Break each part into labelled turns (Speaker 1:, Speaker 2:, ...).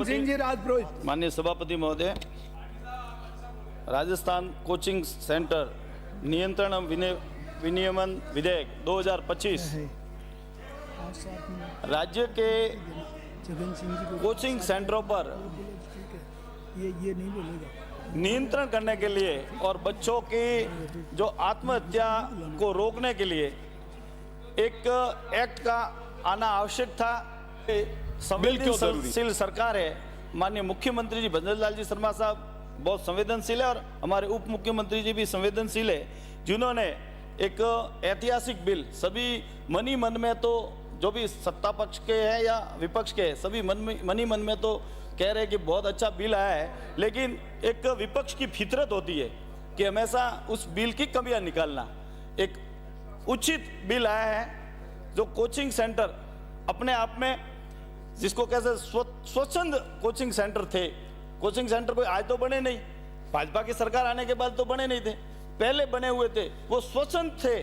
Speaker 1: सिंह जी राजपुरोहित।
Speaker 2: माननीय सभापति महोदय, राजस्थान कोचिंग सेंटर नियंत्रण एवं विनियमन विधेयक 2025 राज्य के कोचिंग सेंटरों पर
Speaker 1: ये नहीं बोलेगा।
Speaker 2: नियंत्रण करने के लिए और बच्चों की जो आत्महत्या को रोकने के लिए एक एक्ट का आना आवश्यक था। संवेदनशील सरकार है। माननीय मुख्यमंत्री जी भंवर लाल जी शर्मा साहब बहुत संवेदनशील है और हमारे उप मुख्यमंत्री जी भी संवेदनशील है, जिन्होंने एक ऐतिहासिक बिल, सभी मनी मन में तो जो भी सत्ता पक्ष के हैं या विपक्ष के हैं, सभी मनी मन में तो कह रहे हैं कि बहुत अच्छा बिल आया है, लेकिन एक विपक्ष की फितरत होती है कि हमेशा उस बिल की कमियां निकालना। एक उचित बिल आया है जो कोचिंग सेंटर अपने आप में, जिसको कैसे स्वच्छंद कोचिंग सेंटर थे। कोचिंग सेंटर कोई आज तो बने नहीं, भाजपा की सरकार आने के बाद तो बने नहीं थे, पहले बने हुए थे, वो स्वच्छंद थे।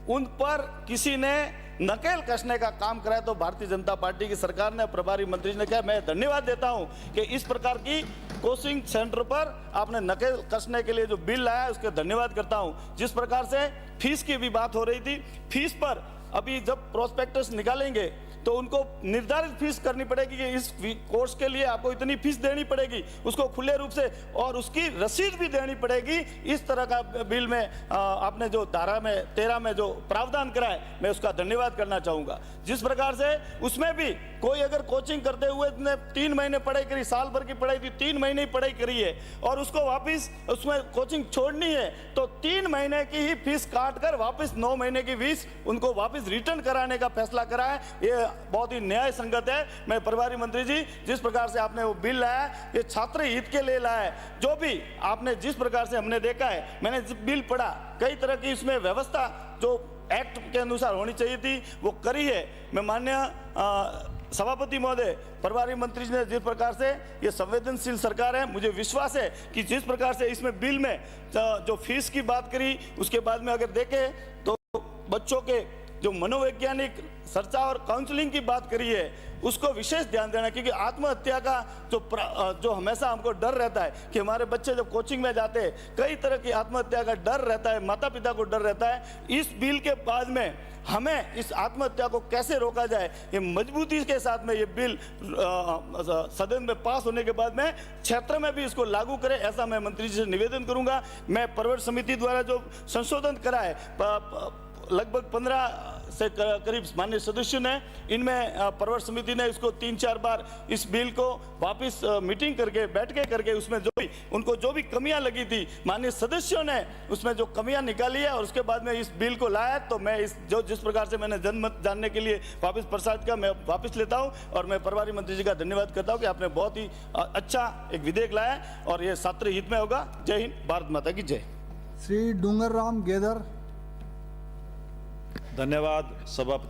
Speaker 2: उन पर किसी ने नकेल कसने का काम कराया तो भारतीय जनता पार्टी की सरकार ने, प्रभारी मंत्री ने कहा, मैं धन्यवाद देता हूं कि इस प्रकार की कोचिंग सेंटर पर आपने नकेल कसने के लिए जो बिल लाया उसके धन्यवाद करता हूं। जिस प्रकार से फीस की भी बात हो रही थी, फीस पर अभी जब प्रोस्पेक्टस निकालेंगे तो उनको निर्धारित फीस करनी पड़ेगी कि इस कोर्स के लिए आपको इतनी फीस देनी पड़ेगी, उसको खुले रूप से, और उसकी रसीद भी देनी पड़ेगी। इस तरह का बिल में आपने जो धारा में 13 में जो प्रावधान करा है, मैं उसका धन्यवाद करना चाहूँगा। जिस प्रकार से उसमें भी कोई अगर कोचिंग करते हुए 3 महीने पढ़ाई करी, साल भर की पढ़ाई थी, 3 महीने ही पढ़ाई करी है और उसको वापस उसमें कोचिंग छोड़नी है तो 3 महीने की ही फीस काट कर वापस 9 महीने की फीस उनको वापस रिटर्न कराने का फैसला करा है। ये बहुत ही न्याय संगत है। मैं प्रभारी मंत्री जी, जिस प्रकार से आपने वो बिल लाया, ये छात्र हित के लिए लाया है। जो भी आपने जिस प्रकार से हमने देखा है, मैंने बिल पढ़ा, कई तरह की इसमें व्यवस्था जो एक्ट के अनुसार होनी चाहिए थी वो करी है। मैं माननीय सभापति महोदय, प्रभारी मंत्री जी ने जिस प्रकार से, ये संवेदनशील सरकार है, मुझे विश्वास है कि जिस प्रकार से इसमें बिल में जो फीस की बात करी, उसके बाद में अगर देखें तो बच्चों के जो मनोवैज्ञानिक चर्चा और काउंसलिंग की बात करी है उसको विशेष ध्यान देना, क्योंकि आत्महत्या का जो हमेशा हमको डर रहता है कि हमारे बच्चे जब कोचिंग में जाते हैं, कई तरह की आत्महत्या का डर रहता है, माता पिता को डर रहता है। इस बिल के बाद में हमें इस आत्महत्या को कैसे रोका जाए, ये मजबूती के साथ में ये बिल सदन में पास होने के बाद में क्षेत्र में भी इसको लागू करें, ऐसा मैं मंत्री जी से निवेदन करूंगा। मैं पर्वत समिति द्वारा जो संशोधन करा है, लगभग 15 से करीब माननीय सदस्यों ने, इनमें पर्वत समिति ने इसको 3-4 बार इस बिल को वापस मीटिंग करके, बैठ के करके, उसमें उनको जो भी कमियां लगी थी, माननीय सदस्यों ने उसमें जो कमियां निकाली है और उसके बाद में इस बिल को लाया। तो मैं जिस प्रकार से मैंने जनमत जानने के लिए वापस प्रसाद का, मैं वापस लेता हूँ और मैं प्रभारी मंत्री जी का धन्यवाद करता हूँ कि आपने बहुत ही अच्छा एक विधेयक लाया और ये छात्र हित में होगा। जय हिंद, भारत माता की जय।
Speaker 1: श्री डूंगर राम गेदर।
Speaker 3: धन्यवाद सभापति